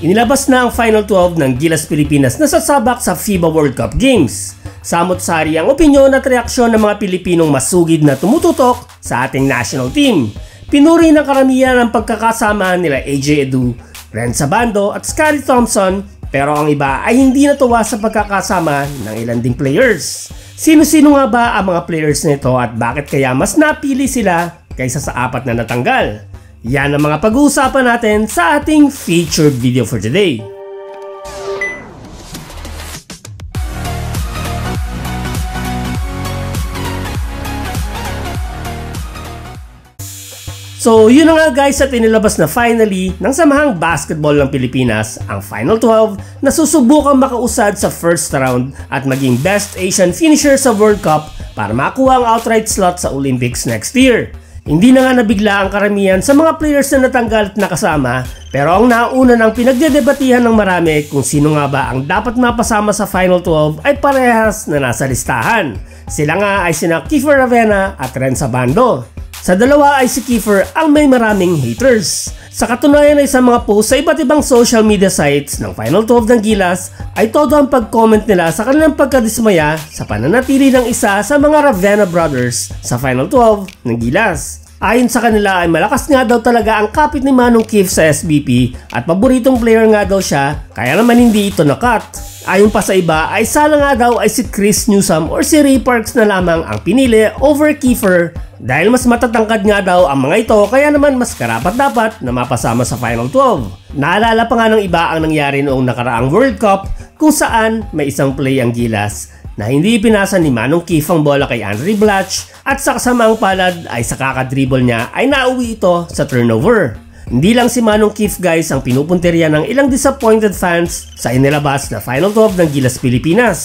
Inilabas na ang Final 12 ng Gilas Pilipinas na sasabak sa FIBA World Cup Games. Samot-sari ang opinyon at reaksyon ng mga Pilipinong masugid na tumututok sa ating national team. Pinuri ng karamihan ang pagkakasama nila AJ Edu, Renza Bando at Scotty Thompson, pero ang iba ay hindi natuwa sa pagkakasama ng ilan ding players. Sino-sino nga ba ang mga players nito at bakit kaya mas napili sila kaysa sa apat na natanggal? Yan ang mga pag-uusapan natin sa ating featured video for today. So yun na nga guys, at inilabas na finally ng Samahang Basketball ng Pilipinas ang Final 12 na susubukang makausad sa first round at maging Best Asian Finisher sa World Cup para makuha ang outright slot sa Olympics next year. Hindi na nga nabigla ang karamihan sa mga players na natanggal at nakasama, pero ang nauna ng pinagdedebatihan ng marami kung sino nga ba ang dapat mapasama sa Final 12 ay parehas na nasa listahan. Sila nga ay sina Kiefer Ravena at Renza Bando. Sa dalawa ay si Kiefer ang may maraming haters. Sa katunayan ay sa mga post sa iba't ibang social media sites ng Final 12 ng Gilas ay todo ang pag-comment nila sa kanilang pagkadismaya sa pananatili ng isa sa mga Ravena brothers sa Final 12 ng Gilas. Ayon sa kanila ay malakas nga daw talaga ang kapit ni Manong Keith sa SBP at paboritong player nga daw siya, kaya naman hindi ito nakat. Ayon pa sa iba ay sala nga daw ay si Chris Newsome or si Ray Parks na lamang ang pinili over Kiefer dahil mas matatangkad nga daw ang mga ito, kaya naman mas karapat-dapat na mapasama sa Final 12. Naalala pa nga ng iba ang nangyari noong nakaraang World Cup kung saan may isang play ang Gilas na hindi pinasa ni Manong Keith ang bola kay Andre Blatch at sa kasamaang palad ay sa kakadribble niya ay nauwi ito sa turnover. Hindi lang si Manong Keith guys ang pinupunteriya ng ilang disappointed fans sa inilabas na Final 12 ng Gilas Pilipinas.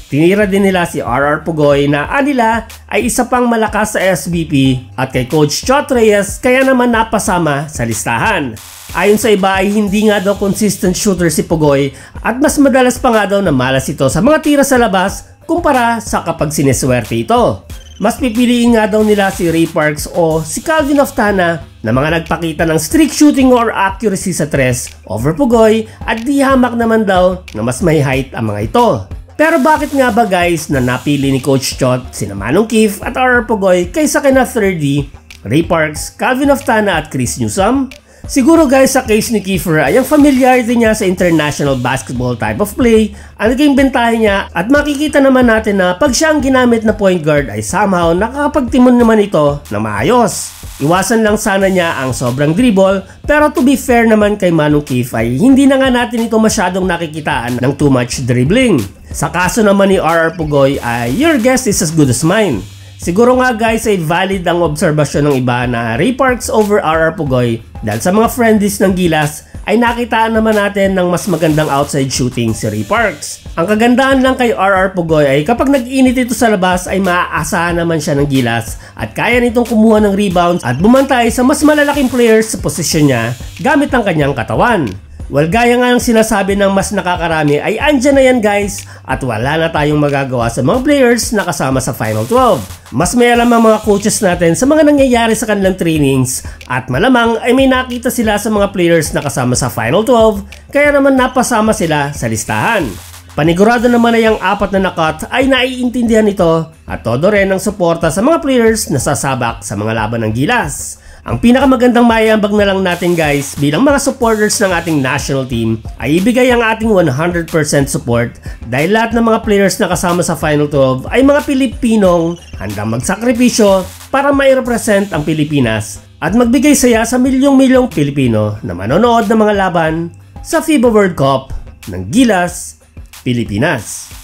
Tinira din nila si RR Pugoy na anila ay isa pang malakas sa SBP at kay Coach Chot Reyes kaya naman napasama sa listahan. Ayon sa iba ay hindi nga daw consistent shooter si Pugoy at mas madalas pa nga daw na malas ito sa mga tira sa labas kumpara sa kapag sineswerte ito. Mas pipiliin nga daw nila si Ray Parks o si Calvin Oftana na mga nagpakita ng strict shooting or accuracy sa tres over Pugoy at di hamak naman daw na mas may height ang mga ito. Pero bakit nga ba guys na napili ni Coach Chot sina Manong Keith at RR Pugoy kaysa kina 3D, Ray Parks, Calvin Oftana at Chris Newsome? Siguro guys sa case ni Kiefer ay ang familiarity niya sa international basketball type of play ang naging bentahe niya at makikita naman natin na pag siya ang ginamit na point guard ay somehow nakakapagtimon naman ito na maayos. Iwasan lang sana niya ang sobrang dribble, pero to be fair naman kay Manong Keith ay hindi na nga natin ito masyadong nakikitaan ng too much dribbling. Sa kaso naman ni RR Pugoy ay your guess is as good as mine. Siguro nga guys ay valid ang obserbasyon ng iba na Ray Parks over RR Pugoy dahil sa mga friendies ng Gilas ay nakitaan naman natin ng mas magandang outside shooting si Ray Parks. Ang kagandahan lang kay RR Pugoy ay kapag nag-init ito sa labas ay maaasahan naman siya ng Gilas at kaya nitong kumuha ng rebounds at bumantay sa mas malalaking players sa posisyon niya gamit ang kanyang katawan. Well, gaya nga ng sinasabi ng mas nakakarami ay andyan na yan guys at wala na tayong magagawa sa mga players na kasama sa Final 12. Mas may alam ang mga coaches natin sa mga nangyayari sa kanilang trainings at malamang ay may nakita sila sa mga players na kasama sa Final 12 kaya naman napasama sila sa listahan. Panigurado naman na yung apat na nakat ay naiintindihan nito at todo rin ang suporta sa mga players na sasabak sa mga laban ng Gilas. Ang pinakamagandang maiambag na lang natin guys bilang mga supporters ng ating national team ay ibigay ang ating 100% support dahil lahat ng mga players na kasama sa Final 12 ay mga Pilipinong handang magsakripisyo para mai-represent ang Pilipinas at magbigay saya sa milyong-milyong Pilipino na manonood ng mga laban sa FIBA World Cup ng Gilas Pilipinas.